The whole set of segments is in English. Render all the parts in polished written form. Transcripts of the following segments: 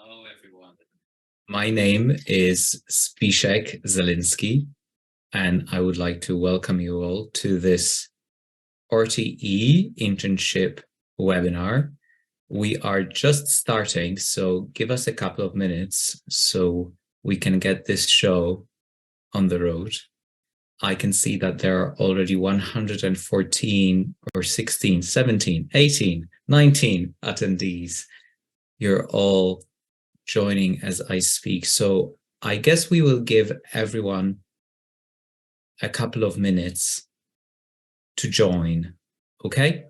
Hello, everyone. My name is Zbigniew Zielinski, and I would like to welcome you all to this RTÉ Internship webinar. We are just starting, so give us a couple of minutes so we can get this show on the road. I can see that there are already 114 or 16, 17, 18, 19 attendees. You're all joining as I speak. So I guess we will give everyone a couple of minutes to join, okay?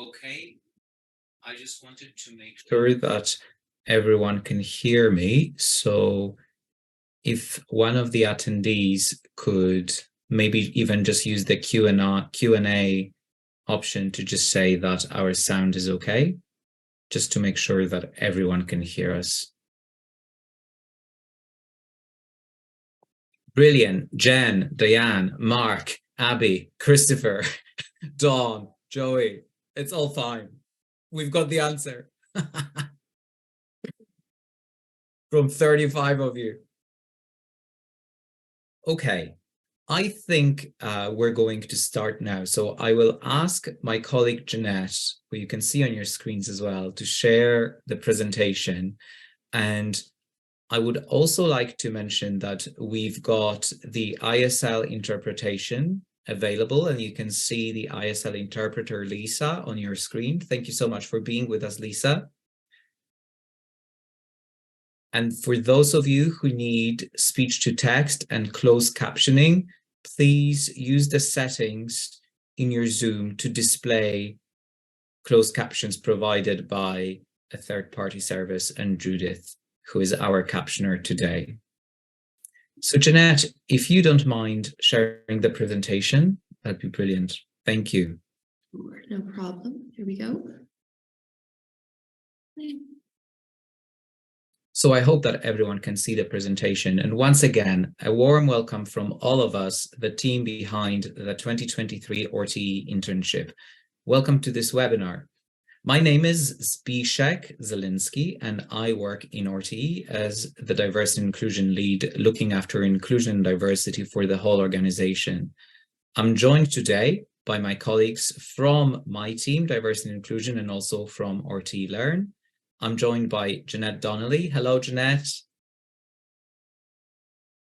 Okay, I just wanted to make sure that everyone can hear me. So if one of the attendees could maybe even just use the Q&A option to just say that our sound is okay, just to make sure that everyone can hear us. Brilliant. Jen, Diane, Mark, Abby, Christopher, Dawn, Joey. It's all fine. We've got the answer. From 35 of you. Okay, I think we're going to start now. So I will ask my colleague Jeanette, who you can see on your screens as well, to share the presentation. And I would also like to mention that we've got the ISL interpretation available, and you can see the ISL interpreter, Lisa, on your screen. Thank you so much for being with us, Lisa. And for those of you who need speech to text and closed captioning, please use the settings in your Zoom to display closed captions provided by a third-party service and Judith, who is our captioner today. So Jeanette, if you don't mind sharing the presentation, that'd be brilliant. Thank you. Sure, no problem. Here we go. So I hope that everyone can see the presentation. And once again, a warm welcome from all of us, the team behind the 2023 RTÉ Internship. Welcome to this webinar. My name is Zbigniew Zielinski, and I work in RTÉ as the Diversity and Inclusion Lead, looking after inclusion and diversity for the whole organization. I'm joined today by my colleagues from my team, Diversity and Inclusion, and also from RTÉ Learn. I'm joined by Jeanette Donnelly. Hello, Jeanette.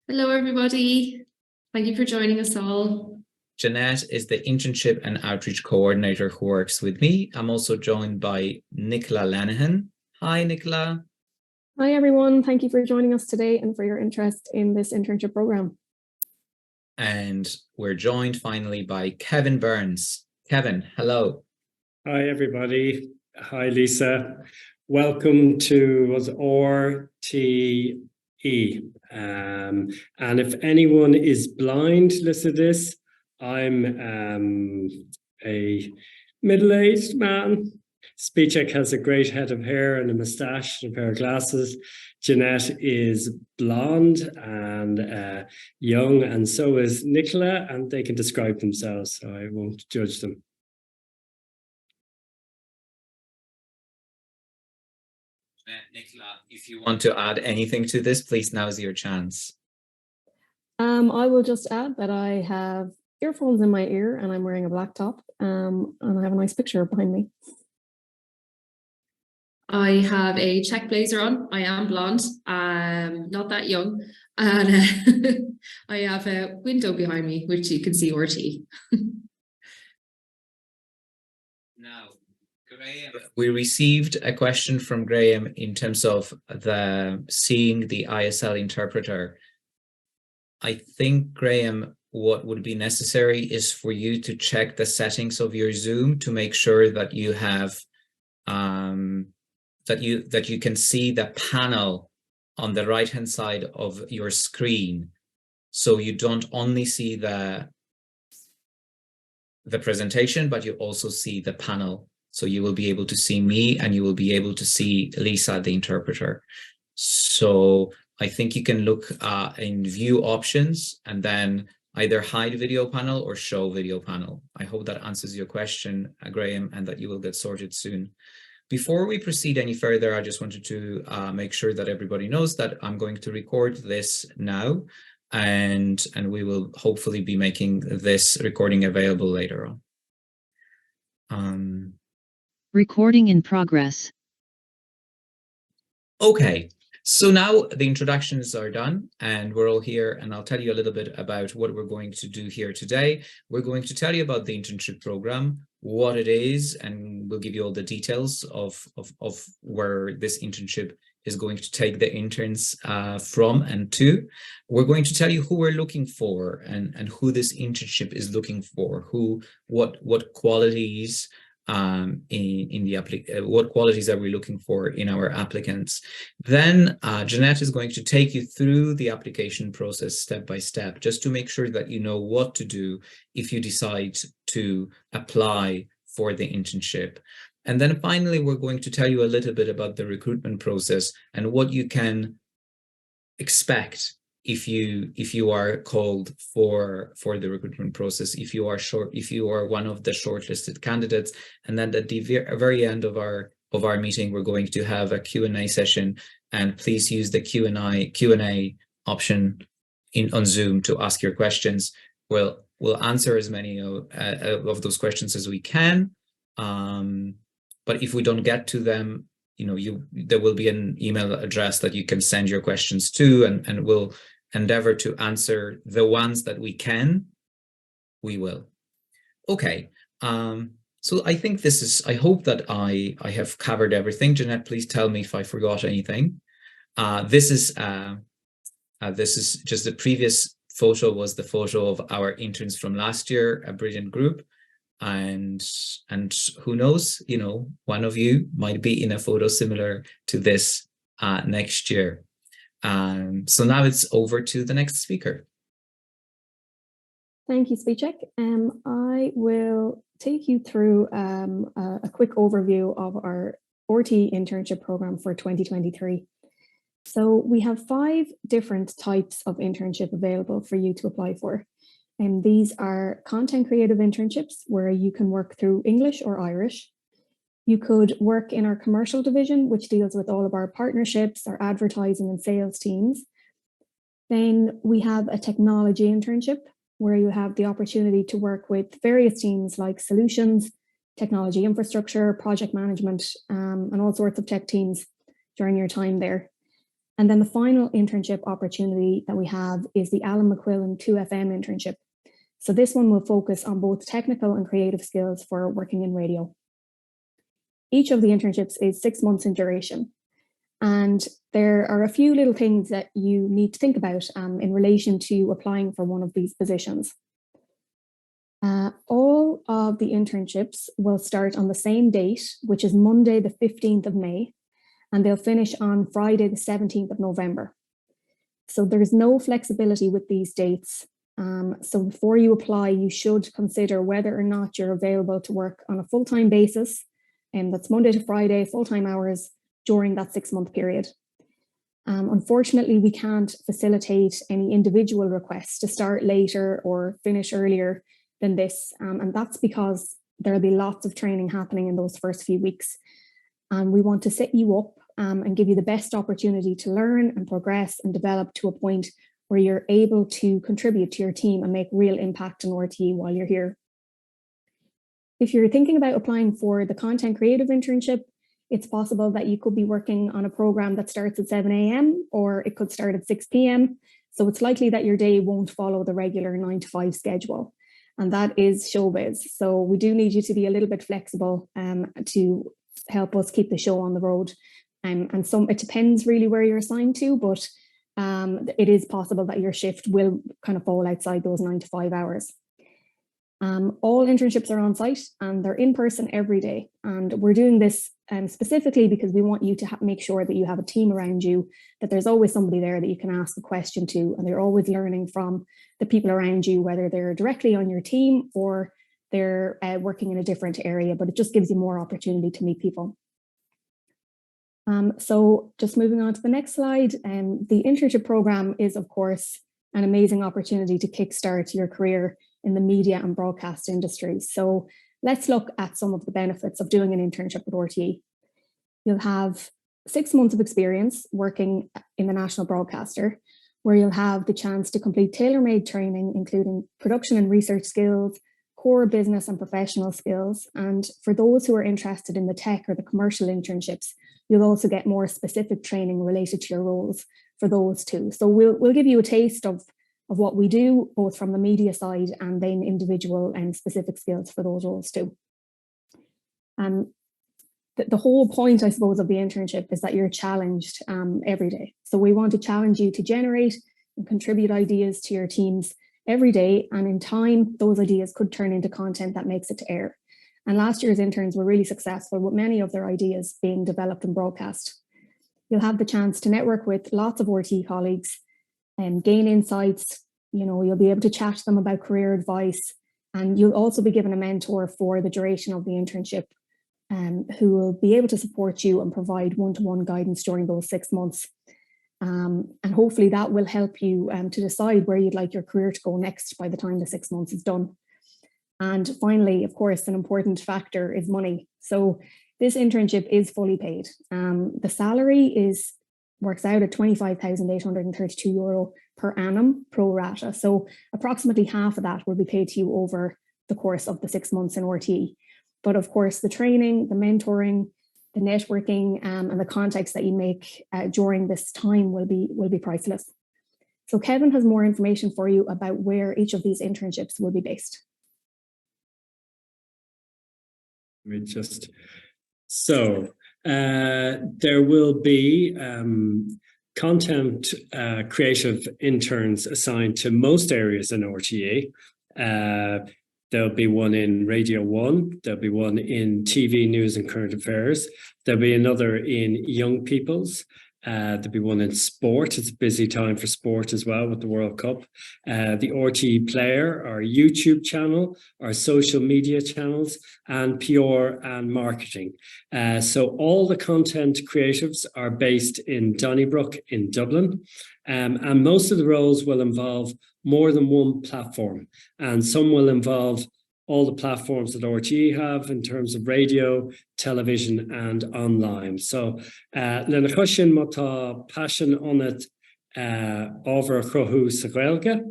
Hello, everybody. Thank you for joining us all. Jeanette is the Internship and Outreach Coordinator who works with me. I'm also joined by Nicola Lenihan. Hi, Nicola. Hi, everyone. Thank you for joining us today and for your interest in this internship program. And we're joined finally by Kevin Burns. Kevin, hello. Hi, everybody. Hi, Lisa. Welcome to RTÉ. And if anyone is blind, listen to this. I'm a middle-aged man Spiček has a great head of hair and a moustache and a pair of glasses. Jeanette is blonde and young, and so is Nicola, and they can describe themselves, so I won't judge them. Nicola, if you want to add anything to this, please, now is your chance. I will just add that I have earphones in my ear and I'm wearing a black top, and I have a nice picture behind me. I have a check blazer on. I am blonde, not that young, and I have a window behind me, which you can see RTÉ. Now, Graham, we received a question from Graham in terms of seeing the ISL interpreter. I think, Graham, what would be necessary is for you to check the settings of your Zoom to make sure that you have that you can see the panel on the right hand side of your screen, so you don't only see the presentation, but you also see the panel. So you will be able to see me and you will be able to see Lisa, the interpreter. So I think you can look in view options and then either hide video panel or show video panel. I hope that answers your question, Graham, and that you will get sorted soon. Before we proceed any further, I just wanted to make sure that everybody knows that I'm going to record this now, and we will hopefully be making this recording available later on. Recording in progress. Okay, so now the introductions are done and we're all here, and I'll tell you a little bit about what we're going to do here today. We're going to tell you about the internship program, what it is, and we'll give you all the details of where this internship is going to take the interns from and to. We're going to tell you who we're looking for and who this internship is looking for, what qualities what qualities are we looking for in our applicants. Then Jeanette is going to take you through the application process step by step, just to make sure that you know what to do if you decide to apply for the internship. And then finally, we're going to tell you a little bit about the recruitment process and what you can expect if you are called for the recruitment process, if you are one of the shortlisted candidates. And then at the very end of our meeting, we're going to have a Q&A session, and please use the Q&A option on Zoom to ask your questions. We'll answer as many of those questions as we can, but if we don't get to them, there will be an email address that you can send your questions to, and we'll endeavor to answer the ones that we can. We will. Okay. So I think I hope that I have covered everything. Jeanette, please tell me if I forgot anything. This is just the previous photo was the photo of our interns from last year, a brilliant group. And who knows, one of you might be in a photo similar to this next year. So now it's over to the next speaker. Thank you, Spiček. I will take you through a quick overview of our RTÉ internship program for 2023. So we have 5 different types of internship available for you to apply for. And these are content creative internships, where you can work through English or Irish. You could work in our commercial division, which deals with all of our partnerships, our advertising and sales teams. Then we have a technology internship, where you have the opportunity to work with various teams like solutions, technology infrastructure, project management, and all sorts of tech teams during your time there. And then the final internship opportunity that we have is the Alan McQuillan 2FM internship. So this one will focus on both technical and creative skills for working in radio. Each of the internships is 6 months in duration. And there are a few little things that you need to think about in relation to applying for one of these positions. All of the internships will start on the same date, which is Monday, the 15th of May, and they'll finish on Friday, the 17th of November. So there's no flexibility with these dates. So before you apply, you should consider whether or not you're available to work on a full-time basis that's Monday to Friday, full-time hours during that 6-month period. Unfortunately, we can't facilitate any individual requests to start later or finish earlier than this. And that's because there'll be lots of training happening in those first few weeks. And we want to set you up and give you the best opportunity to learn and progress and develop to a point where you're able to contribute to your team and make real impact in RTÉ while you're here. If you're thinking about applying for the content creative internship, it's possible that you could be working on a program that starts at 7 a.m. or it could start at 6 p.m. So it's likely that your day won't follow the regular 9 to 5 schedule. And that is showbiz. So we do need you to be a little bit flexible to help us keep the show on the road. And it depends really where you're assigned to, but it is possible that your shift will kind of fall outside those 9 to 5 hours. All internships are on site and they're in person every day. And we're doing this specifically because we want you to make sure that you have a team around you, that there's always somebody there that you can ask a question to, and they're always learning from the people around you, whether they're directly on your team or they're working in a different area, but it just gives you more opportunity to meet people. So just moving on to the next slide, the internship program is, of course, an amazing opportunity to kickstart your career in the media and broadcast industry. So let's look at some of the benefits of doing an internship with RTÉ. You'll have 6 months of experience working in the national broadcaster, where you'll have the chance to complete tailor-made training, including production and research skills, core business and professional skills. And for those who are interested in the tech or the commercial internships, you'll also get more specific training related to your roles for those too. So we'll give you a taste of what we do, both from the media side and then individual and specific skills for those roles too. The whole point, I suppose, of the internship is that you're challenged every day. So we want to challenge you to generate and contribute ideas to your teams every day. And in time, those ideas could turn into content that makes it to air. And last year's interns were really successful with many of their ideas being developed and broadcast. You'll have the chance to network with lots of RTÉ colleagues and gain insights. You know, you'll be able to chat to them about career advice, and you'll also be given a mentor for the duration of the internship, who will be able to support you and provide one-to-one guidance during those 6 months. And hopefully that will help you to decide where you'd like your career to go next by the time the 6 months is done. And finally, of course, an important factor is money. So this internship is fully paid. The salary works out at €25,832 per annum pro rata. So approximately half of that will be paid to you over the course of the 6 months in RTÉ. But of course, the training, the mentoring, the networking, and the contacts that you make during this time will be priceless. So Kevin has more information for you about where each of these internships will be based. There will be content creative interns assigned to most areas in RTÉ. There'll be one in Radio 1, there'll be one in TV News and Current Affairs, there'll be another in Young People's, there'll be one in sport. It's a busy time for sport as well with the World Cup. The RTÉ Player, our YouTube channel, our social media channels, and PR and marketing. So all the content creatives are based in Donnybrook in Dublin. And most of the roles will involve more than one platform, and some will involve all the platforms that RTÉ have in terms of radio, television, and online. So, lena chushin mata passion on it over crohu sagrelga,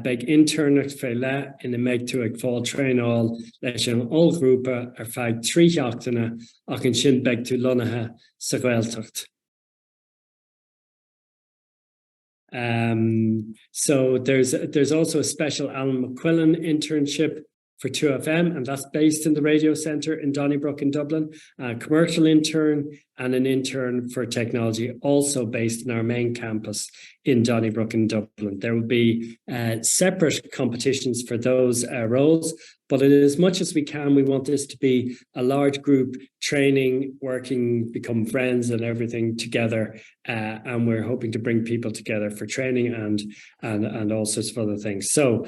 beg internet fele in the meg to ag fall train all lesion all groupa are fag 3 jachtana ach in shin beg to lonaha sagreltacht. So there's also a special Alan McQuillan internship for 2FM, and that's based in the radio centre in Donnybrook in Dublin. A commercial intern and an intern for technology, also based in our main campus in Donnybrook in Dublin. There will be separate competitions for those roles, but as much as we can, we want this to be a large group training, working, become friends and everything together. And we're hoping to bring people together for training and all sorts of other things. So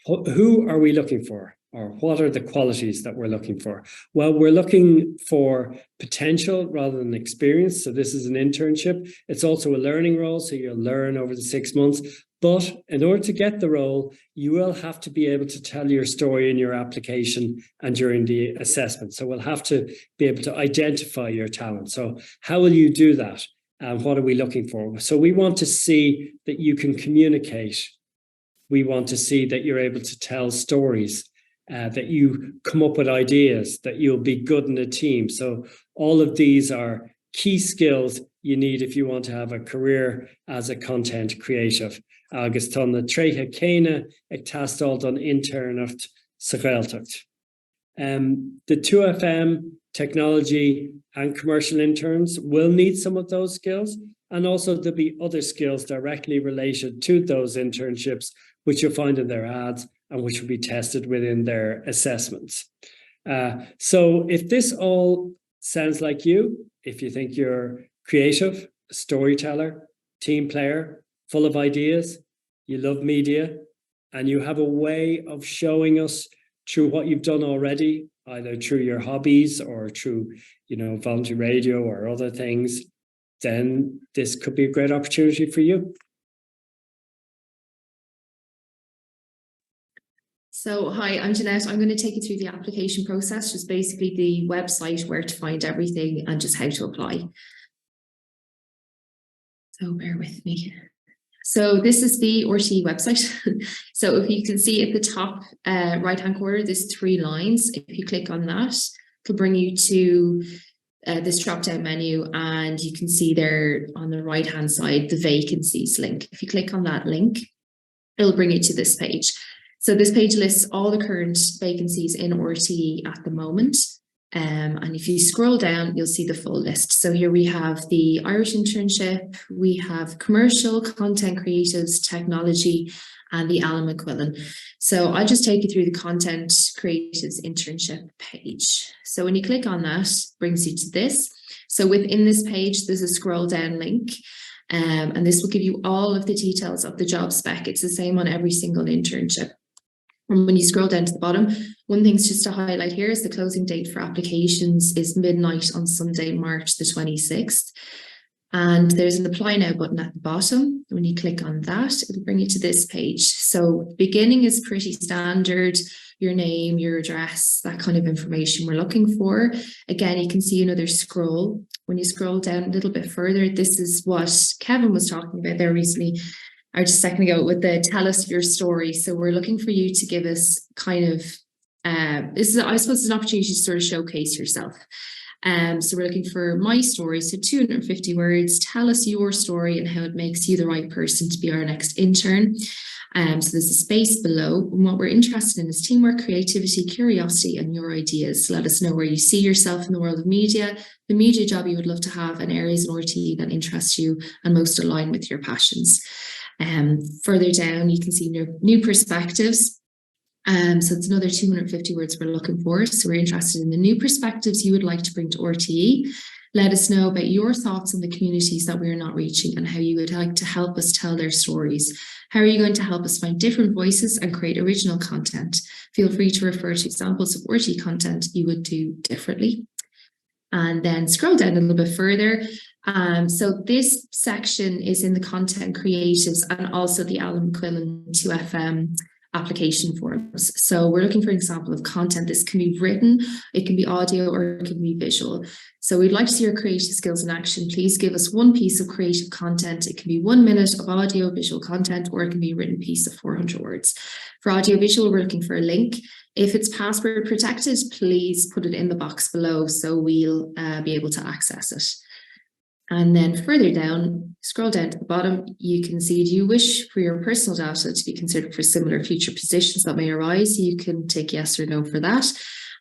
who are we looking for? or what are the qualities that we're looking for? Well, we're looking for potential rather than experience. So this is an internship. It's also a learning role, so you'll learn over the 6 months. But in order to get the role, you will have to be able to tell your story in your application and during the assessment. So we'll have to be able to identify your talent. So how will you do that? And what are we looking for? So we want to see that you can communicate. We want to see that you're able to tell stories, that you come up with ideas, that you'll be good in a team. So all of these are key skills you need if you want to have a career as a content creative. Agus tá na tréthe céine ag teastáil don interncht sa Gaeltacht. The 2FM, technology and commercial interns will need some of those skills, and also there'll be other skills directly related to those internships, which you'll find in their ads and which will be tested within their assessments. So if this all sounds like you, if you think you're creative, a storyteller, team player, full of ideas, you love media, and you have a way of showing us through what you've done already, either through your hobbies or through, voluntary radio or other things, then this could be a great opportunity for you. So, hi, I'm Jeanette. I'm going to take you through the application process, just basically the website, where to find everything and just how to apply. So bear with me. So this is the RTÉ website. So if you can see at the top right-hand corner, there's 3 lines. If you click on that, it'll bring you to this drop-down menu, and you can see there on the right-hand side, the vacancies link. If you click on that link, it'll bring you to this page. So this page lists all the current vacancies in RTÉ at the moment. And if you scroll down, you'll see the full list. So here we have the Irish internship, we have commercial, content creatives, technology, and the Allen Macmillan. So I'll just take you through the content creatives internship page. So when you click on that, it brings you to this. So within this page, there's a scroll down link. And this will give you all of the details of the job spec. It's the same on every single internship. And when you scroll down to the bottom, one thing's just to highlight here is the closing date for applications is midnight on Sunday, March the 26th. And there's an apply now button at the bottom. When you click on that, it'll bring you to this page. So beginning is pretty standard, your name, your address, that kind of information we're looking for. Again, you can see another scroll. When you scroll down a little bit further, this is what Kevin was talking about there recently, or just a second ago, with the tell us your story. So we're looking for you to give us kind of, this is, I suppose, an opportunity to sort of showcase yourself. So we're looking for my story, so 250 words, tell us your story and how it makes you the right person to be our next intern. So there's a space below, and what we're interested in is teamwork, creativity, curiosity, and your ideas. Let us know where you see yourself in the world of media, the media job you would love to have, and areas in RTÉ that interest you and most align with your passions. Further down, you can see new perspectives. So it's another 250 words we're looking for. So we're interested in the new perspectives you would like to bring to RTÉ. Let us know about your thoughts on the communities that we are not reaching and how you would like to help us tell their stories. How are you going to help us find different voices and create original content? Feel free to refer to examples of RTÉ content you would do differently. And then scroll down a little bit further. So this section is in the content creatives and also the Allen Macmillan 2FM application forms. So we're looking for an example of content. This can be written, it can be audio, or it can be visual. So we'd like to see your creative skills in action. Please give us one piece of creative content. It can be 1 minute of audio visual content, or it can be a written piece of 400 words. For audio visual, we're looking for a link. If it's password protected, please put it in the box below so we'll be able to access it. And then further down, scroll down to the bottom, you can see, do you wish for your personal data to be considered for similar future positions that may arise? You can tick yes or no for that.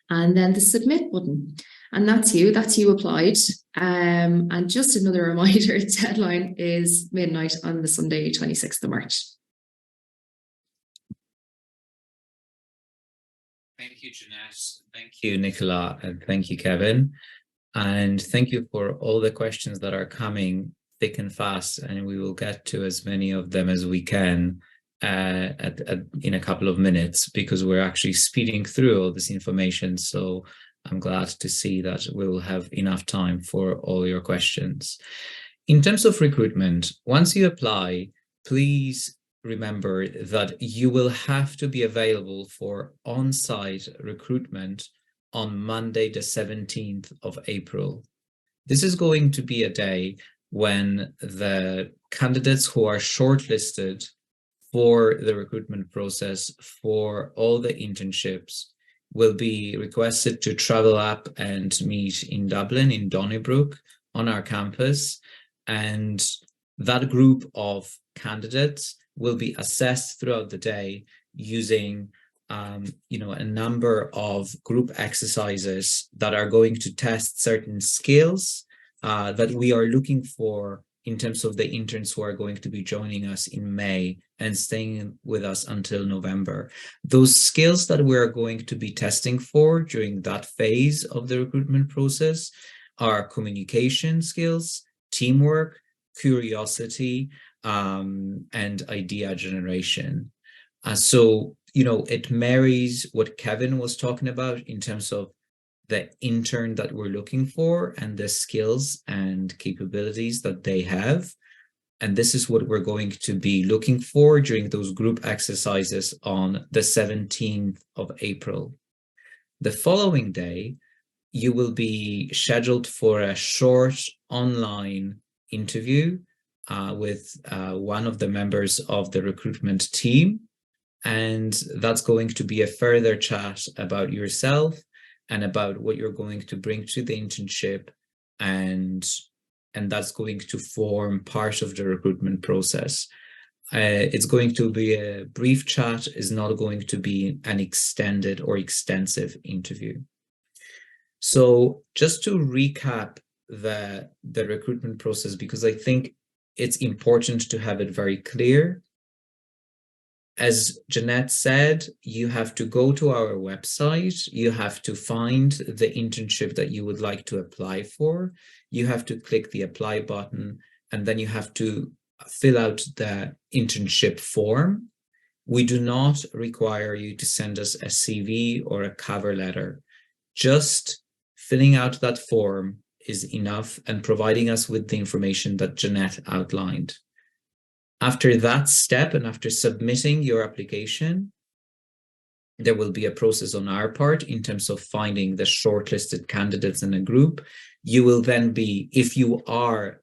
And then the submit button. And that's you applied. And just another reminder, deadline is midnight on the Sunday, 26th of March. Thank you, Jeanette. Thank you, Nicola. And thank you, Kevin. And thank you for all the questions that are coming thick and fast, and we will get to as many of them as we can in a couple of minutes, because we're actually speeding through all this information. So I'm glad to see that we'll have enough time for all your questions. In terms of recruitment, once you apply, please remember that you will have to be available for on-site recruitment on Monday, the 17th of April. This is going to be a day when the candidates who are shortlisted for the recruitment process for all the internships will be requested to travel up and meet in Dublin, in Donnybrook, on our campus. And that group of candidates will be assessed throughout the day using a number of group exercises that are going to test certain skills that we are looking for in terms of the interns who are going to be joining us in May and staying with us until November. Those skills that we're going to be testing for during that phase of the recruitment process are communication skills, teamwork, curiosity, and idea generation. So, it marries what Kevin was talking about in terms of the intern that we're looking for and the skills and capabilities that they have. And this is what we're going to be looking for during those group exercises on the 17th of April. The following day, you will be scheduled for a short online interview with one of the members of the recruitment team. And that's going to be a further chat about yourself and about what you're going to bring to the internship, and that's going to form part of the recruitment process. It's going to be a brief chat, is not going to be an extended or extensive interview. So just to recap the recruitment process, because I think it's important to have it very clear. As Jeanette said, you have to go to our website, you have to find the internship that you would like to apply for, you have to click the apply button, and then you have to fill out the internship form. We do not require you to send us a CV or a cover letter. Just filling out that form is enough and providing us with the information that Jeanette outlined. After that step, and after submitting your application, there will be a process on our part in terms of finding the shortlisted candidates in a group. You will then be, if you are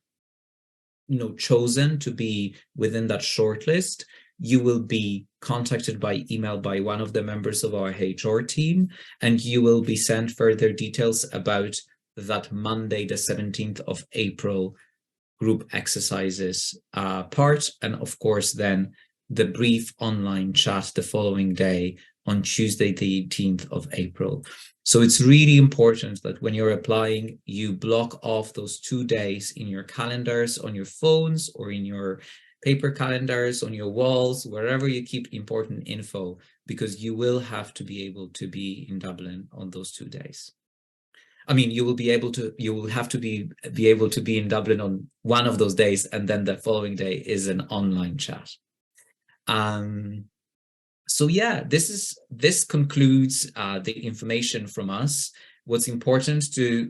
chosen to be within that shortlist, you will be contacted by email by one of the members of our HR team, and you will be sent further details about that Monday, the 17th of April group exercises part, and of course then the brief online chat the following day on Tuesday the 18th of April. So it's really important that when you're applying, you block off those 2 days in your calendars, on your phones, or in your paper calendars, on your walls, wherever you keep important info, because you will have to be able to be in Dublin on those 2 days. I mean, you will have to be able to be in Dublin on one of those days, and then the following day is an online chat. So yeah, this concludes the information from us. What's important to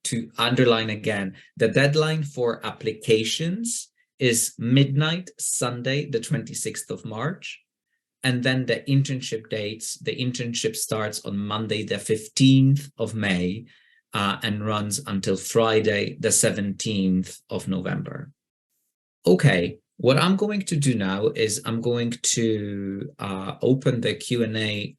to underline again, the deadline for applications is midnight, Sunday, the 26th of March. And then the internship dates, the internship starts on Monday, the 15th of May, and runs until Friday, the 17th of November. Okay, what I'm going to do now is I'm going to open the Q&A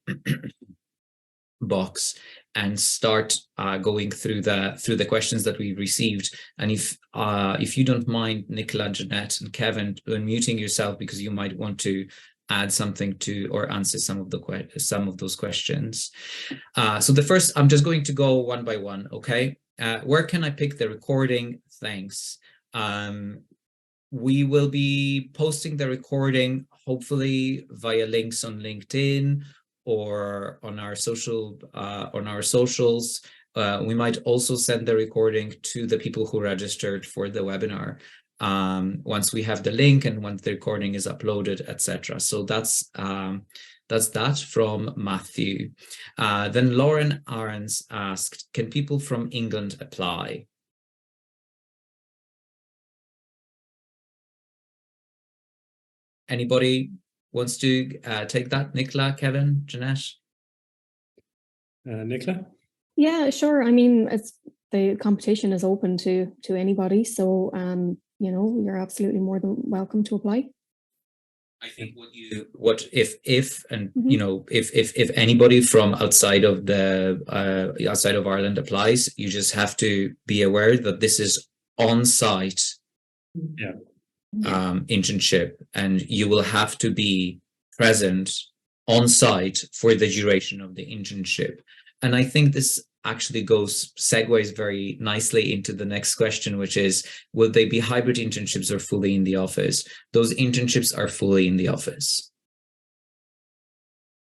box and start going through the questions that we received. And if you don't mind, Nicola, Jeanette, and Kevin, unmuting yourself, because you might want to add something to or answer some of those questions. So the first, I'm just going to go one by one. Okay, where can I pick the recording? Thanks. We will be posting the recording hopefully via links on LinkedIn or on our socials. We might also send the recording to the people who registered for the webinar. once we have the link and once the recording is uploaded, etc. So that's that from Matthew. Then Lauren Ahrens asked, can people from England apply? Anybody wants to take that? Nicola, Kevin, Jeanette? Nicola? Yeah, sure. I mean, the competition is open to anybody. So, you know, you're absolutely more than welcome to apply. I think you know, if anybody from outside of outside of Ireland applies, you just have to be aware that this is on-site internship, and you will have to be present on site for the duration of the internship. And I think this actually segues very nicely into the next question, which is, will they be hybrid internships or fully in the office? Those internships are fully in the office.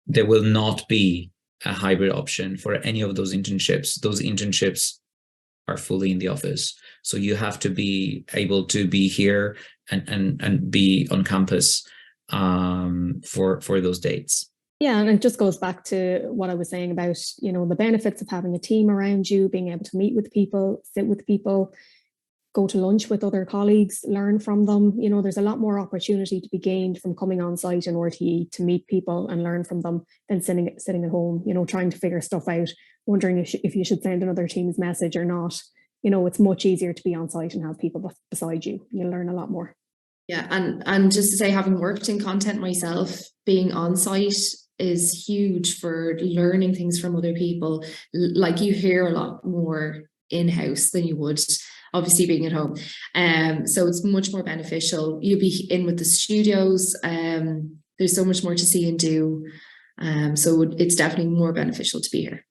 There will not be a hybrid option for any of those internships. Those internships are fully in the office. So you have to be able to be here and be on campus for those dates. Yeah, and it just goes back to what I was saying about, you know, the benefits of having a team around you, being able to meet with people, sit with people, go to lunch with other colleagues, learn from them. You know, there's a lot more opportunity to be gained from coming on site in RTÉ to meet people and learn from them than sitting at home, you know, trying to figure stuff out, wondering if you should send another team's message or not. You know, it's much easier to be on site and have people beside you. You'll learn a lot more. Yeah, and just to say, having worked in content myself, being on site is huge for learning things from other people. Like, you hear a lot more in-house than you would obviously being at home. So it's much more beneficial. You'll be in with the studios. There's so much more to see and do. So it's definitely more beneficial to be here.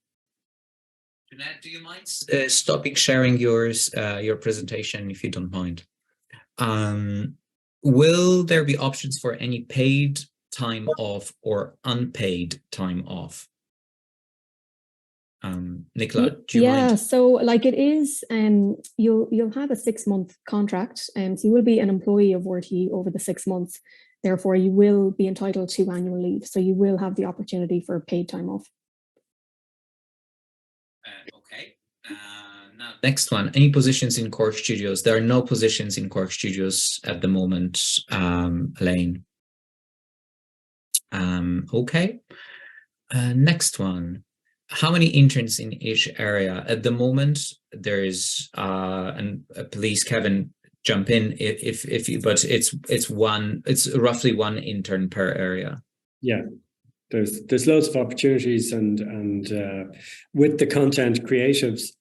Jeanette, do you mind stopping sharing your presentation if you don't mind? Will there be options for any paid time off or unpaid time off? Nicola, do you mind? So like it is, you'll have a 6-month contract, so you will be an employee of RTÉ over the 6 months. Therefore, you will be entitled to annual leave. So you will have the opportunity for paid time off. Okay. Now, next one, any positions in Cork Studios? There are no positions in Cork Studios at the moment, Elaine. Okay. Next one. How many interns in each area? At the moment, there is, and please, Kevin, jump in if you, but it's roughly 1 intern per area. Yeah. There's loads of opportunities, and with the content creatives,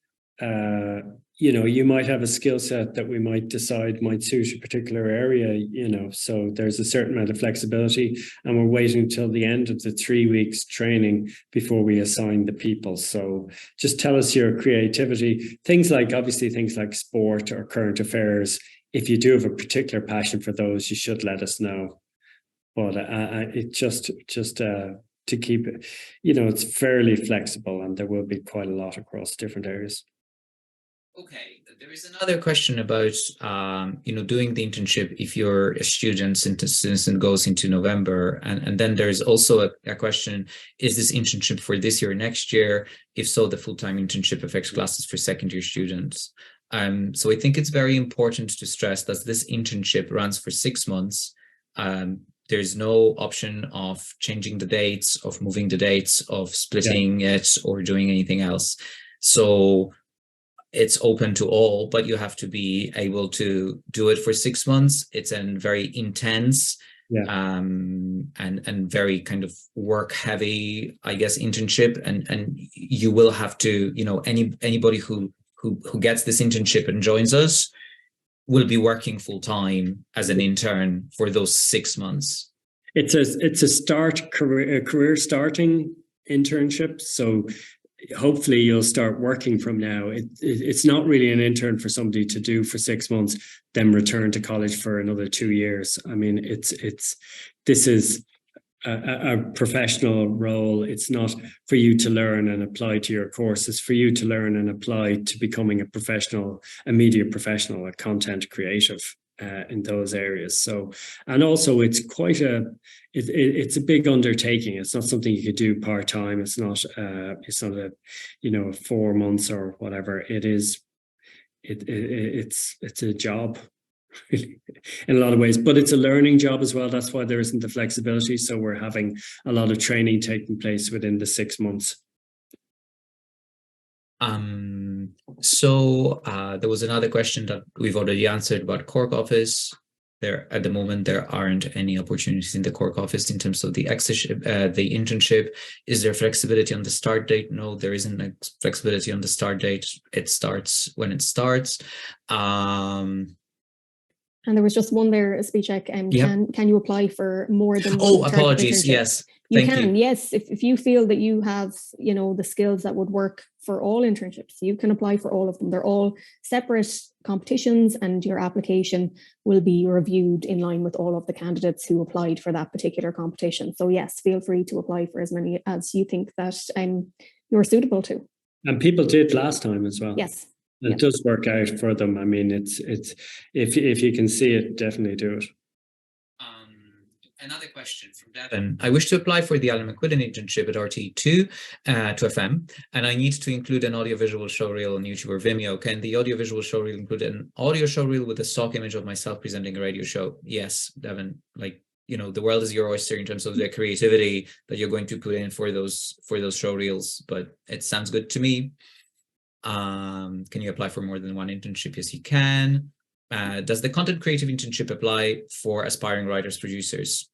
you know, you might have a skill set that we might decide might suit a particular area, you know, so there's a certain amount of flexibility, and we're waiting till the end of the 3 weeks training before we assign the people. So just tell us your creativity, obviously things like sport or current affairs. If you do have a particular passion for those, you should let us know. But it just to keep it, you know, it's fairly flexible, and there will be quite a lot across different areas. Okay, there is another question about, you know, doing the internship if you're a student since it goes into November. And then there's also a question, is this internship for this year or next year? If so, the full-time internship affects classes for second-year students. So I think it's very important to stress that this internship runs for 6 months. There's no option of changing the dates, of moving the dates, of splitting it, or doing anything else. So it's open to all, but you have to be able to do it for 6 months. It's a very intense and very kind of work heavy, I guess, internship. And you will have to, you know, anybody who gets this internship and joins us will be working full time as an intern for those 6 months. It's a career starting internship. So hopefully you'll start working from now. It's not really an intern for somebody to do for 6 months, then return to college for another 2 years. I mean, this is a professional role. It's not for you to learn and apply to your course. It's for you to learn and apply to becoming a professional, a media professional, a content creative. in those areas. So, and also it's quite it's a big undertaking. It's not something you could do part-time. It's not a 4 months or whatever. It's a job really, in a lot of ways, but it's a learning job as well. That's why there isn't the flexibility. So we're having a lot of training taking place within the 6 months. So there was another question that we've already answered about Cork office. At the moment, there aren't any opportunities in the Cork office in terms of the internship. Is there flexibility on the start date? No, there isn't a flexibility on the start date. It starts when it starts. And there was just one there, Spišek. Yeah. Can you apply for more than one? Oh, apologies. Internship? Yes. You Thank can, you. yes. If you feel that you have, the skills that would work for all internships, you can apply for all of them. They're all separate competitions, and your application will be reviewed in line with all of the candidates who applied for that particular competition. So yes, feel free to apply for as many as you think that you're suitable to. And people did last time as well. Yes. It does work out for them. I mean, it's if you can see it, definitely do it. Another question from Devin. I wish to apply for the Alan McQuillan internship at RTÉ to FM, and I need to include an audiovisual showreel on YouTube or Vimeo. Can the audiovisual showreel include an audio showreel with a stock image of myself presenting a radio show? Yes, Devin. The world is your oyster in terms of the creativity that you're going to put in for those showreels. But it sounds good to me. Can you apply for more than one internship? Yes, you can. Does the content creative internship apply for aspiring writers, producers?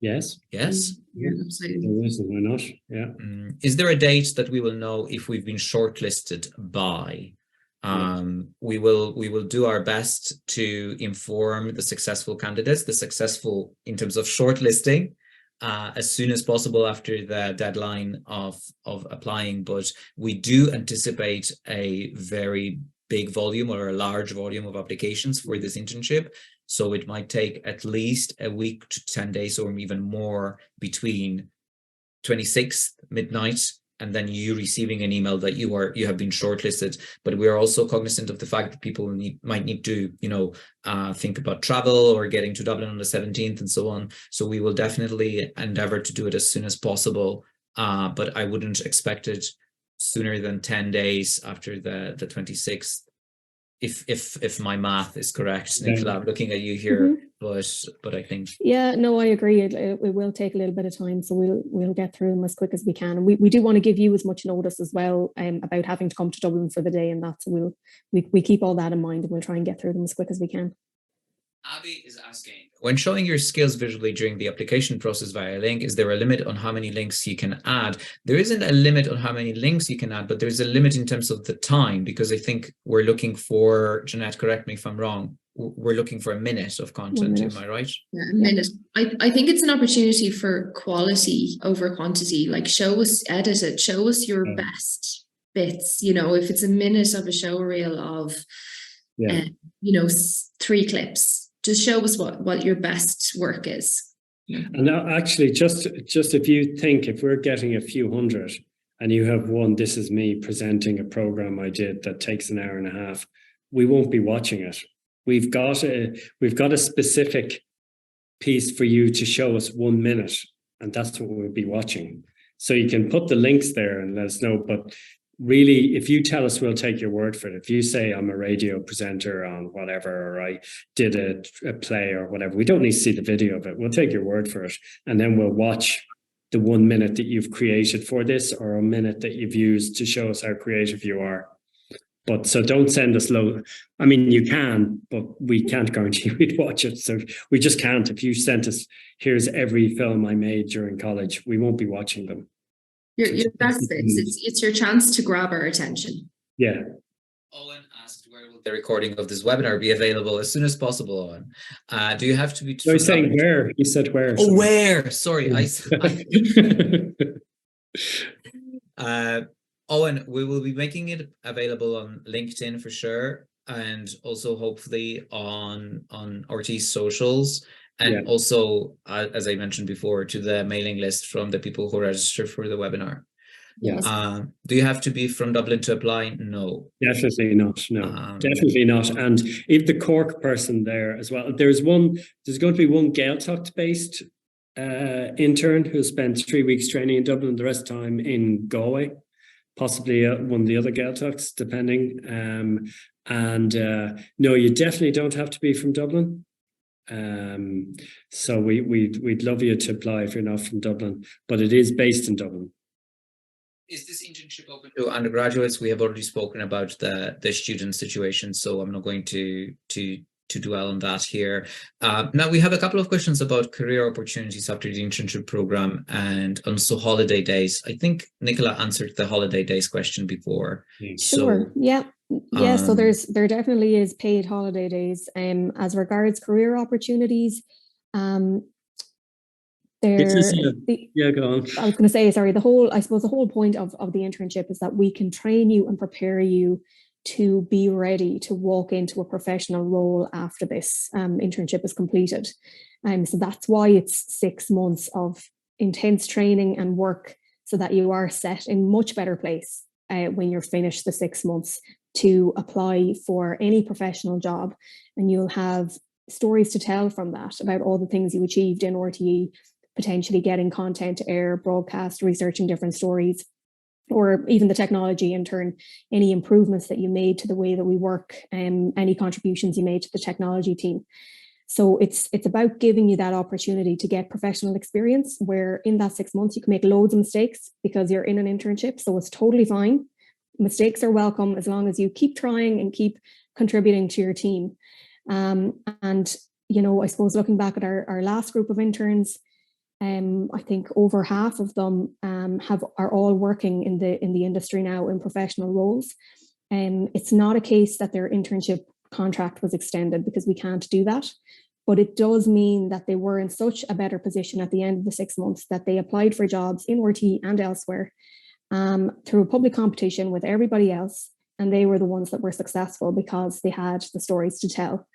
Yes. Yes. Yeah. Why not? Yeah. Is there a date that we will know if we've been shortlisted by? We will do our best to inform the successful candidates, the successful in terms of shortlisting, as soon as possible after the deadline of applying. But we do anticipate a very big volume or a large volume of applications for this internship. So it might take at least a week to 10 days or even more between 26th midnight and then you receiving an email that you have been shortlisted. But we are also cognizant of the fact that people might need to, think about travel or getting to Dublin on the 17th and so on. So we will definitely endeavor to do it as soon as possible. But I wouldn't expect it sooner than 10 days after the 26th. If my math is correct, Nicola, I'm looking at you here, but I think no, I agree. It will take a little bit of time, so we'll get through them as quick as we can. And we do want to give you as much notice as well about having to come to Dublin for the day, and that. So we keep all that in mind, and we'll try and get through them as quick as we can. Abby is asking, when showing your skills visually during the application process via a link, is there a limit on how many links you can add? There isn't a limit on how many links you can add, but there's a limit in terms of the time, because I think we're looking for, Jeanette, correct me if I'm wrong, we're looking for a minute of content, am I right? Yeah, a minute. I think it's an opportunity for quality over quantity. Like, show us, edit it, show us your best bits. If it's a minute of a show reel of 3 clips, just show us what your best work is. And actually, just if you think, if we're getting a few hundred and you have one, this is me presenting a program I did that takes an hour and a half, we won't be watching it. We've got a specific piece for you to show us 1 minute, and that's what we'll be watching. So you can put the links there and let us know, but really, if you tell us, we'll take your word for it. If you say I'm a radio presenter on whatever, or I did a play or whatever, we don't need to see the video of it. We'll take your word for it. And then we'll watch the 1 minute that you've created for this, or a minute that you've used to show us how creative you are. But so don't send us low. I mean, you can, but we can't guarantee we'd watch it. So we just can't. If you sent us, here's every film I made during college, we won't be watching them. Your best bits. It's your chance to grab our attention. Yeah. Owen asked, where will the recording of this webinar be available? As soon as possible, Owen. Do you have to be... No, he's saying where. He said where. Oh, where? Sorry. Owen, we will be making it available on LinkedIn for sure, and also hopefully on RTÉ's socials. And also, as I mentioned before, to the mailing list from the people who register for the webinar. Yeah. Do you have to be from Dublin to apply? No. Definitely not. No, definitely not. And if the Cork person there as well, there's going to be one Gaeltacht based intern who spent 3 weeks training in Dublin, the rest of the time in Galway, possibly one of the other Gaeltachts, depending. No, you definitely don't have to be from Dublin. So we'd love you to apply if you're not from Dublin, but it is based in Dublin. Is this internship open to undergraduates? We have already spoken about the student situation, so I'm not going to dwell on that here. Now we have a couple of questions about career opportunities after the internship program and also holiday days. I think Nicola answered the holiday days question before. Sure. So there definitely is paid holiday days. As regards career opportunities, go on. I was going to say, sorry, the whole point of the internship is that we can train you and prepare you to be ready to walk into a professional role after this internship is completed. So that's why it's 6 months of intense training and work, so that you are set in much better place when you're finished the 6 months to apply for any professional job. And you'll have stories to tell from that about all the things you achieved in RTE, potentially getting content to air, broadcast, researching different stories, or even the technology in turn, any improvements that you made to the way that we work, any contributions you made to the technology team. So it's about giving you that opportunity to get professional experience, where in that 6 months you can make loads of mistakes because you're in an internship. So it's totally fine. Mistakes are welcome as long as you keep trying and keep contributing to your team. And, you know, I suppose looking back at our last group of interns, I think over half of them are all working in the industry now in professional roles. It's not a case that their internship contract was extended, because we can't do that, but it does mean that they were in such a better position at the end of the 6 months that they applied for jobs in RTÉ and elsewhere through a public competition with everybody else, and they were the ones that were successful because they had the stories to tell.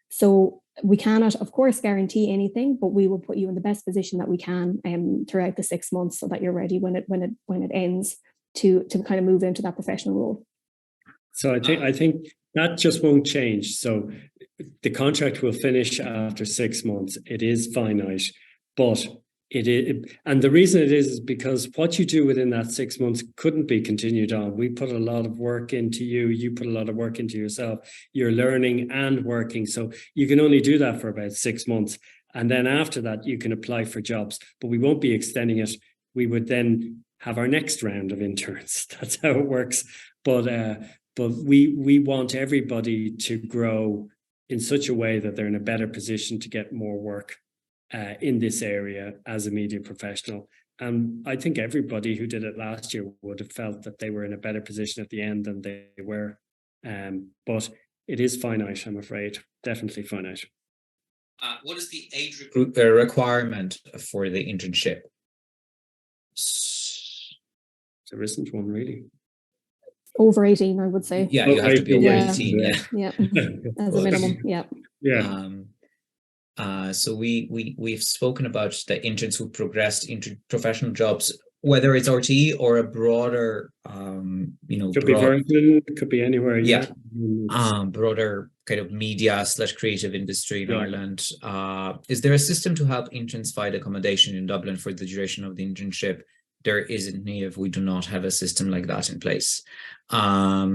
So we cannot, of course, guarantee anything, but we will put you in the best position that we can throughout the 6 months, so that you're ready when it ends to kind of move into that professional role. So I think that just won't change. So the contract will finish after 6 months. It is finite, but and the reason it is because what you do within that 6 months couldn't be continued on. We put a lot of work into you. You put a lot of work into yourself. You're learning and working. So you can only do that for about 6 months. And then after that, you can apply for jobs, but we won't be extending it. We would then have our next round of interns. That's how it works. But we want everybody to grow in such a way that they're in a better position to get more work in this area as a media professional. And I think everybody who did it last year would have felt that they were in a better position at the end than they were. But it is finite, I'm afraid. Definitely finite. What is the age requirement for the internship? There isn't one, really. Over 18, I would say. Yeah, you have to be over 18. Yeah, as a minimum. Yeah. So we've spoken about the interns who progressed into professional jobs, whether it's RTE or a broader, could be Virgin, it could be anywhere. Broader kind of media/creative industry in Ireland. Is there a system to help interns find accommodation in Dublin for the duration of the internship? There isn't, Niamh. We do not have a system like that in place. How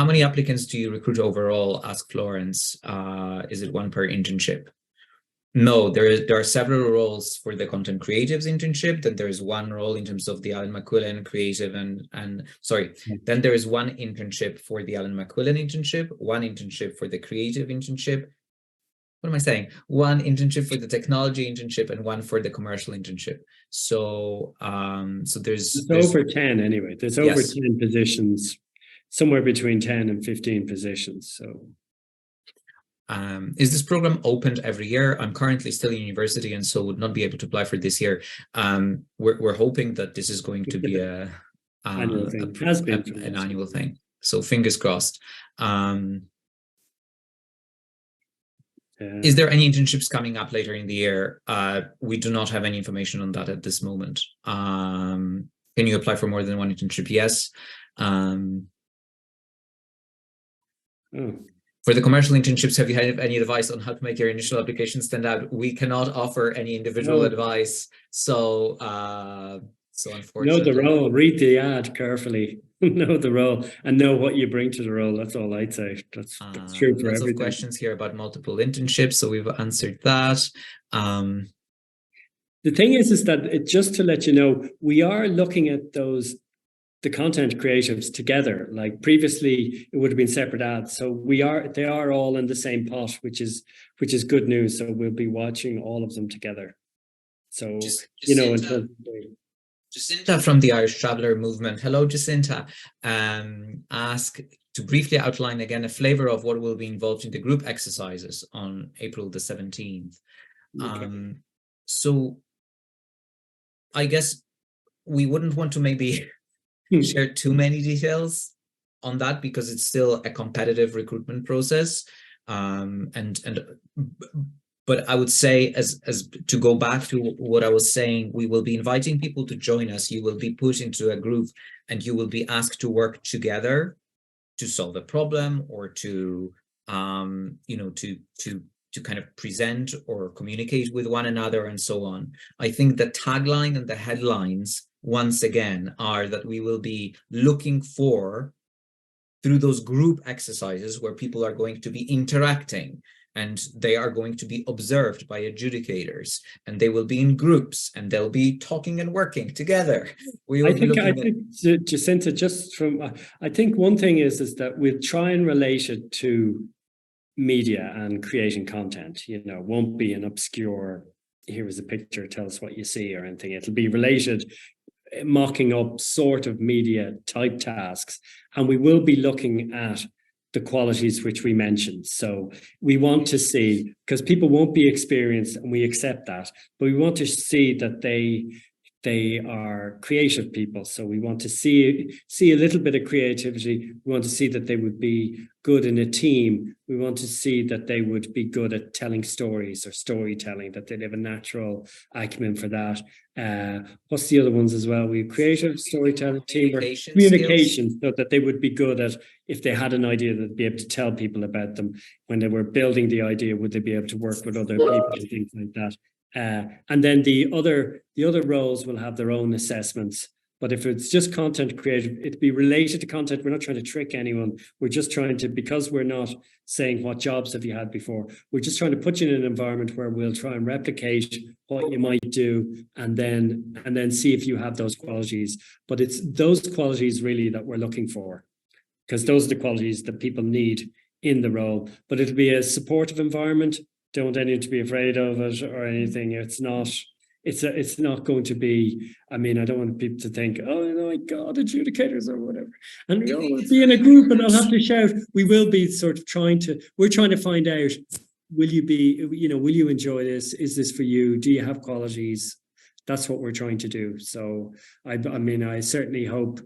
many applicants do you recruit overall? Asked Florence. Is it one per internship? No, there are several roles for the content creatives internship. Then there is one role in terms of the Alan McQuillan creative then there is one internship for the Alan McQuillan internship, one internship for the creative internship. What am I saying? One internship for the technology internship and one for the commercial internship. So there's over 10 anyway. There's over 10 positions. Somewhere between 10 and 15 positions. So, is this program opened every year? I'm currently still in university and so would not be able to apply for this year. We're hoping that this is going to be an annual thing. So fingers crossed. Is there any internships coming up later in the year? We do not have any information on that at this moment. Can you apply for more than one internship? Yes. For the commercial internships, have you had any advice on how to make your initial application stand out? We cannot offer any individual advice. So, unfortunately. Know the role, read the ad carefully, know the role, and know what you bring to the role. That's all I'd say. That's true for lots everything. of questions here about multiple internships, so we've answered that. The thing is that just to let you know, we are looking at the content creatives together. Like previously, it would have been separate ads. So they are all in the same pot, which is good news. So we'll be watching all of them together. So Jacinta from the Irish Traveller Movement. Hello, Jacinta. Ask to briefly outline again a flavour of what will be involved in the group exercises on April the 17th. Okay. So I guess we wouldn't want to maybe share too many details on that because it's still a competitive recruitment process. But I would say, as to go back to what I was saying, we will be inviting people to join us. You will be put into a group and you will be asked to work together to solve a problem or to kind of present or communicate with one another and so on. I think the tagline and the headlines, once again, are that we will be looking for, through those group exercises where people are going to be interacting, and they are going to be observed by adjudicators, and they will be in groups, and they'll be talking and working together. I think Jacinta, just from, I think one thing is that we'll try and relate it to media and creating content. It won't be an obscure, here is a picture, tell us what you see or anything. It'll be related, mocking up sort of media type tasks. And we will be looking at the qualities which we mentioned. So we want to see, because people won't be experienced, and we accept that, but we want to see that they are creative people. So we want to see a little bit of creativity. We want to see that they would be good in a team. We want to see that they would be good at telling stories or storytelling, that they'd have a natural acumen for that. What's the other ones as well? We creative, storytelling, teamwork, communication, so that they would be good at, if they had an idea, they'd be able to tell people about them. When they were building the idea, would they be able to work with other people and things like that? And then the other roles will have their own assessments. But if it's just content creative, it'd be related to content. We're not trying to trick anyone. We're just trying to, because we're not saying what jobs have you had before, we're just trying to put you in an environment where we'll try and replicate what you might do, and then see if you have those qualities. But it's those qualities really that we're looking for, because those are the qualities that people need in the role. But it'll be a supportive environment. Don't anyone to be afraid of it or anything. It's not going to be, I mean, I don't want people to think, oh my God, adjudicators or whatever. And we'll be in a group and I'll have to shout. We will be sort of we're trying to find out, will you enjoy this? Is this for you? Do you have qualities? That's what we're trying to do. So, I mean, I certainly hope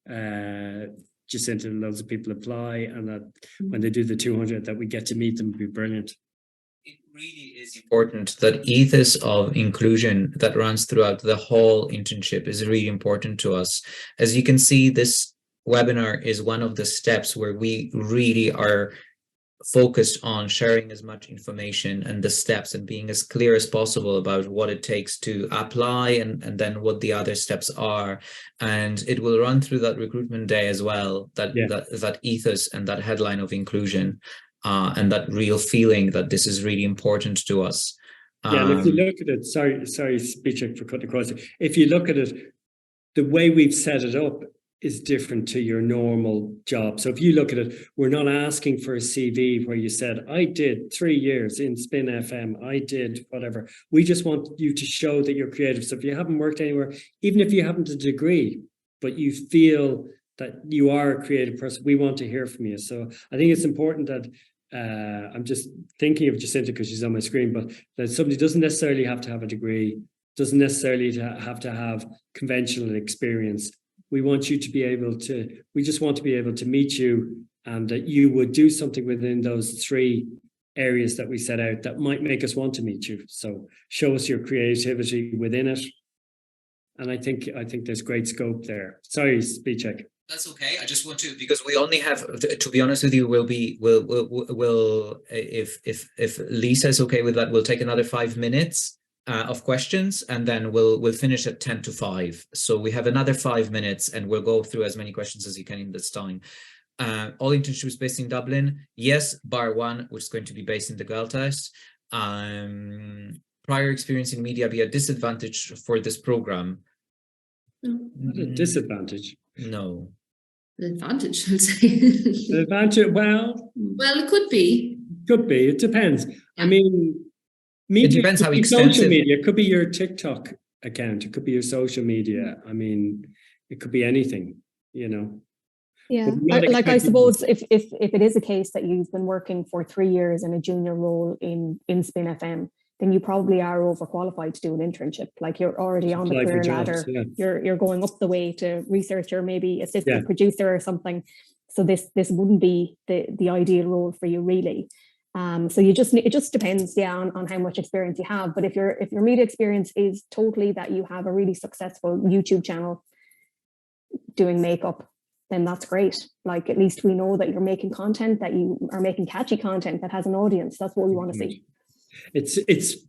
Jacinta and loads of people apply, and that when they do the 200, that we get to meet them. Would be brilliant. It really is important. That ethos of inclusion that runs throughout the whole internship is really important to us. As you can see, this webinar is one of the steps where we really are focused on sharing as much information and the steps and being as clear as possible about what it takes to apply and then what the other steps are. And it will run through that recruitment day as well, that ethos and that headline of inclusion. And that real feeling that this is really important to us. And if you look at it, sorry, Spichek, for cutting across it. If you look at it, the way we've set it up is different to your normal job. So if you look at it, we're not asking for a CV where you said, I did 3 years in Spin FM, I did whatever. We just want you to show that you're creative. So if you haven't worked anywhere, even if you haven't a degree, but you feel that you are a creative person, we want to hear from you. So I think it's important that I'm just thinking of Jacinta because she's on my screen, but that somebody doesn't necessarily have to have a degree, doesn't necessarily have to have conventional experience. We want you to be able to, we just want to be able to meet you, and that you would do something within those 3 areas that we set out that might make us want to meet you. So show us your creativity within it. And I think there's great scope there. Sorry, speech check. That's okay. I just want to, because we only have, to be honest with you, we'll if Lisa is okay with that, we'll take another 5 minutes of questions, and then we'll finish at 10 to 5. So we have another 5 minutes, and we'll go through as many questions as you can in this time. All internships based in Dublin, yes, bar one, which is going to be based in the Gaeltacht. Prior experience in media be a disadvantage for this program? Not a disadvantage. No. The advantage, I'd say. The advantage, well, Well, it could be. it depends. I Yeah. mean, media, It depends how could be extensive. social media. It could be your TikTok account. It could be your social media. I mean, it could be anything, you know. Yeah, But not like I expected- suppose if it is a case that you've been working for 3 years in a junior role in Spin FM, then you probably are overqualified to do an internship. Like you're already on the apply for career jobs, ladder. yeah. You're going up the way to researcher, maybe assistant Yeah. producer or something. So this wouldn't be the ideal role for you, really. So it just depends, yeah, on how much experience you have. But if your media experience is totally that you have a really successful YouTube channel doing makeup, then that's great. Like at least we know that you're making content, that you are making catchy content that has an audience. That's what we want to see.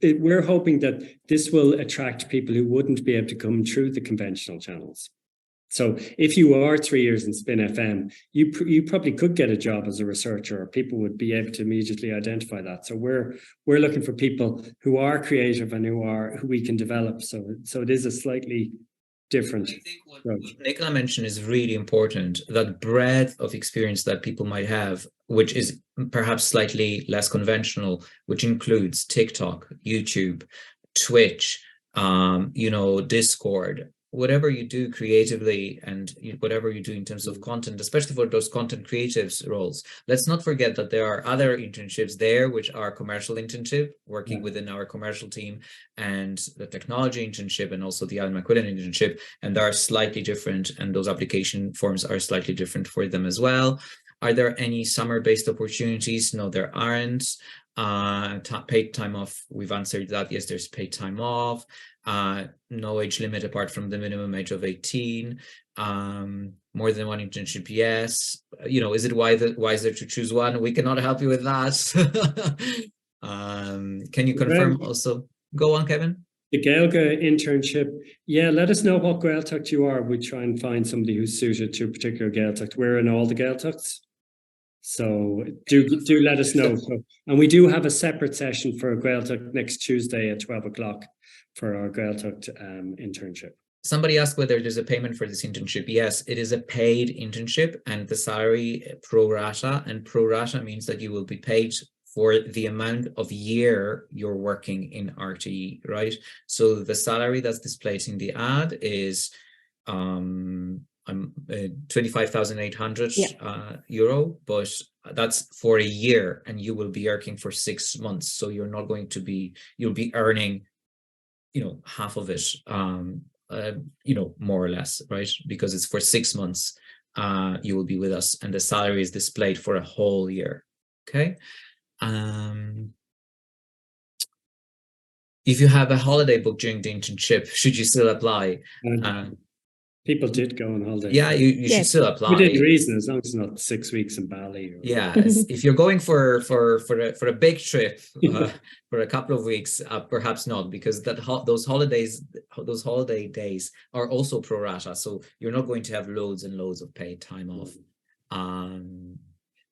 We're hoping that this will attract people who wouldn't be able to come through the conventional channels. So if you are 3 years in Spin FM, you probably could get a job as a researcher, or people would be able to immediately identify that. So we're looking for people who are creative and who we can develop. So it is a slightly different. I think what Nicola mentioned is really important, that breadth of experience that people might have, which is perhaps slightly less conventional, which includes TikTok, YouTube, Twitch, Discord, whatever you do creatively and whatever you do in terms of content, especially for those content creatives roles. Let's not forget that there are other internships there, which are commercial internship, working within our commercial team, and the technology internship, and also the Alan McQuillan internship, and they are slightly different, and those application forms are slightly different for them as well. Are there any summer-based opportunities? No, there aren't. Paid time off, we've answered that. Yes, there's paid time off. No age limit apart from the minimum age of 18. More than one internship, yes. Is it wiser to choose one? We cannot help you with that. Can you confirm also? Go on, Kevin. The Gaelga internship, yeah, let us know what Gaeltacht you are. We try and find somebody who's suited to a particular Gaeltacht. We're in all the Gaeltachts. So do let us know. And we do have a separate session for Gaeltacht next Tuesday at 12 o'clock for our Gaeltacht internship. Somebody asked whether there's a payment for this internship. Yes, it is a paid internship, and the salary pro rata, and pro rata means that you will be paid for the amount of year you're working in RTE, right? So the salary that's displayed in the ad is 25,800 euro, but that's for a year, and you will be working for 6 months. So you're not going to be, you'll be earning, half of it, more or less, right? Because it's for 6 months, you will be with us, and the salary is displayed for a whole year. Okay. If you have a holiday book during the internship, should you still apply? People did go on holiday. Yeah, you should still apply. Within reason, as long as it's not 6 weeks in Bali. Yeah, if you're going for a big trip for a couple of weeks, perhaps not, because those holiday days are also pro rata. So you're not going to have loads and loads of paid time off.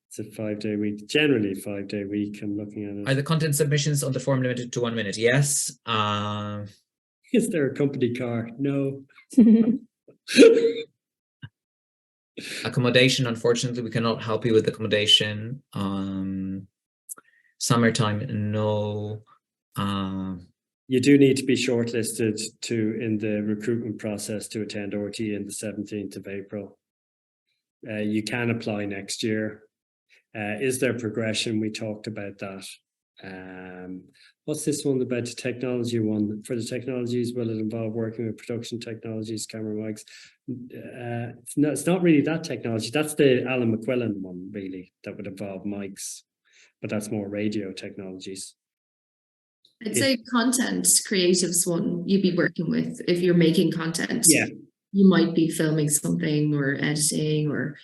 It's a 5-day week, generally 5-day week. I'm looking at it. Are the content submissions on the form limited to 1 minute? Yes. Is there a company car? No. Accommodation, unfortunately, we cannot help you with accommodation. Summertime, no. You do need to be shortlisted in the recruitment process to attend RTÉ in the 17th of April. You can apply next year. Is there progression? We talked about that. What's this one about the technology one? For the technologies, will it involve working with production technologies, camera mics? It's not really that technology. That's the Alan McQuillan one, really, that would involve mics, but that's more radio technologies. I'd say content creatives one you'd be working with if you're making content. Yeah. You might be filming something or editing or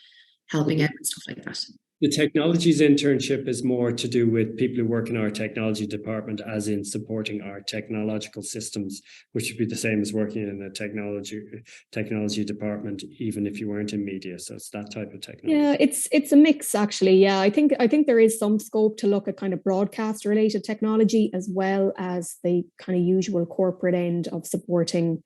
helping out and stuff like that. The technologies internship is more to do with people who work in our technology department, as in supporting our technological systems, which would be the same as working in a technology department, even if you weren't in media. So it's that type of technology. Yeah, it's a mix actually. Yeah, I think there is some scope to look at kind of broadcast related technology as well as the kind of usual corporate end of supporting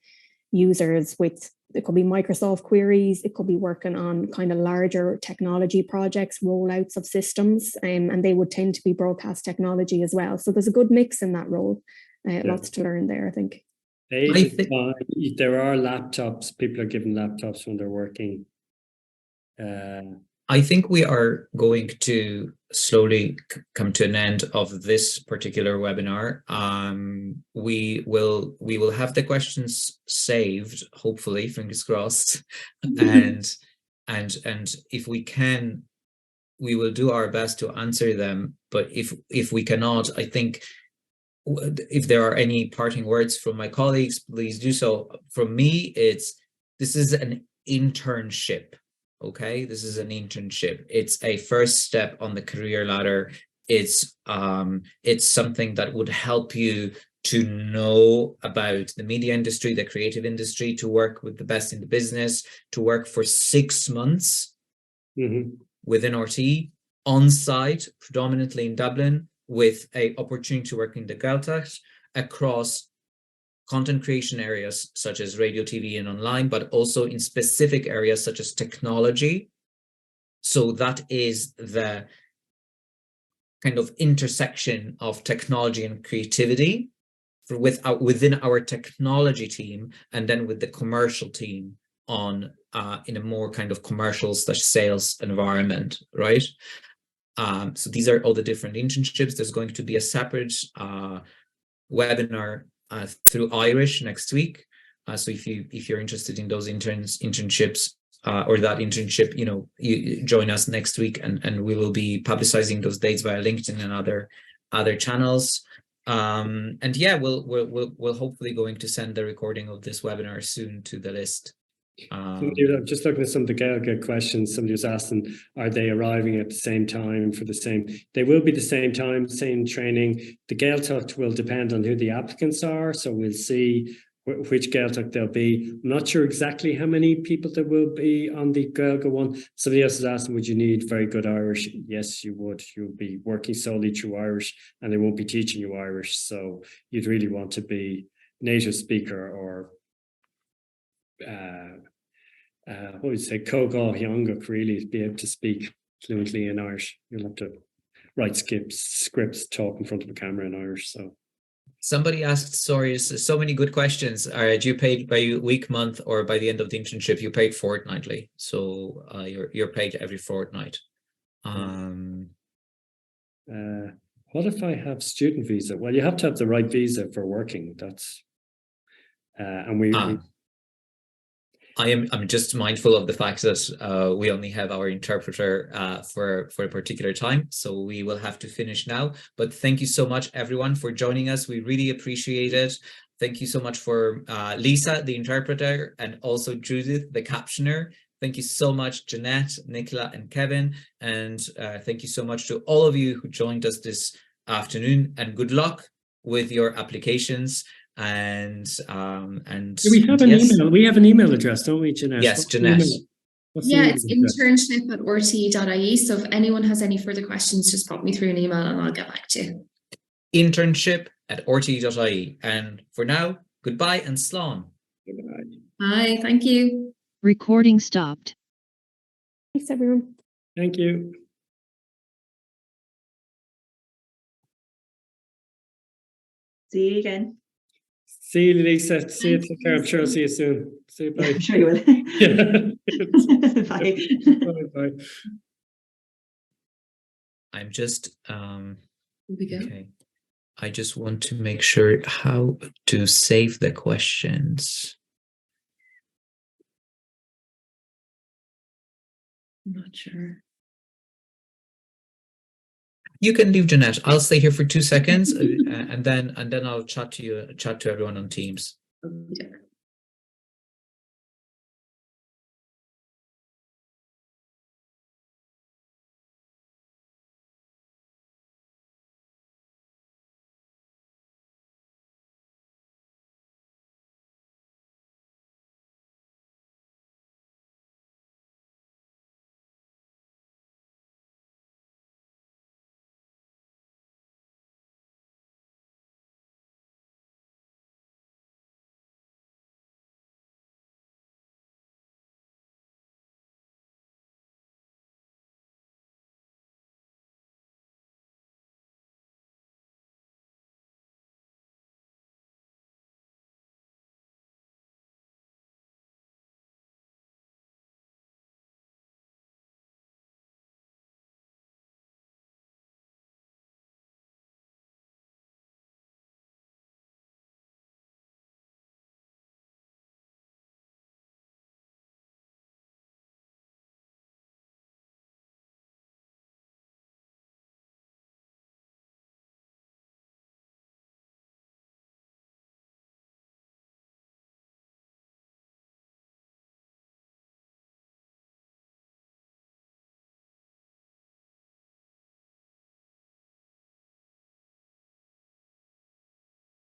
users with, it could be Microsoft queries, it could be working on kind of larger technology projects, rollouts of systems, and they would tend to be broadcast technology as well. So there's a good mix in that role. Lots to learn there, I think. There are laptops. People are given laptops when they're working. I think we are going to slowly come to an end of this particular webinar. We will have the questions saved, hopefully, fingers crossed, and if we can, we will do our best to answer them. But if we cannot, I think if there are any parting words from my colleagues, please do so. From me, this is an internship. Okay, this is an internship. It's a first step on the career ladder. It's something that would help you to know about the media industry, the creative industry, to work with the best in the business, to work for 6 months within RTÉ, on site, predominantly in Dublin, with an opportunity to work in the Gaeltacht across content creation areas such as radio, TV, and online, but also in specific areas such as technology. So that is the kind of intersection of technology and creativity within our technology team, and then with the commercial team on in a more kind of commercial/sales environment, right? So these are all the different internships. There's going to be a separate webinar through Irish next week. So if you're interested in those internships or that internship, you join us next week, and we will be publicizing those dates via LinkedIn and other channels. And yeah, we'll hopefully going to send the recording of this webinar soon to the list. I'm just looking at some of the Gaelga questions. Somebody was asking, are they arriving at the same time for the same? They will be the same time, same training. The Gaeltacht will depend on who the applicants are. So we'll see which Gaeltacht they'll be. I'm not sure exactly how many people there will be on the Gaelga one. Somebody else is asking, would you need very good Irish? Yes, you would. You'll be working solely through Irish, and they won't be teaching you Irish. So you'd really want to be native speaker or what would you say, Cógá Hiongach, really, to be able to speak fluently in Irish. You'll have to write scripts, talk in front of a camera in Irish. So somebody asked, sorry, so many good questions. Do you paid by week, month, or by the end of the internship? You paid fortnightly, so you're paid every fortnight. What if I have student visa? Well, you have to have the right visa for working. That's I'm just mindful of the fact that we only have our interpreter for a particular time, so we will have to finish now. But thank you so much, everyone, for joining us. We really appreciate it. Thank you so much for Lisa, the interpreter, and also Judith, the captioner. Thank you so much, Jeanette, Nicola, and Kevin. And thank you so much to all of you who joined us this afternoon, and good luck with your applications. And do we have an email? We have an email address, don't we, Jeanette? Yes, Jeanette. Yeah, it's internship@rte.ie. So if anyone has any further questions, just pop me through an email and I'll get back to you. Internship@rte.ie. And for now, goodbye and slán. Goodbye. Bye, thank you. Recording stopped. Thanks, everyone. Thank you. See you again. See you, Lisa. See you. Take care. I'm sure I'll see you soon. See you. Bye. I'm sure you will. Yeah. Bye. Bye. I'm just Here we go. okay. I just want to make sure how to save the questions. I'm not sure. You can leave, Jeanette. I'll stay here for 2 seconds, and then I'll chat to everyone on Teams. Okay.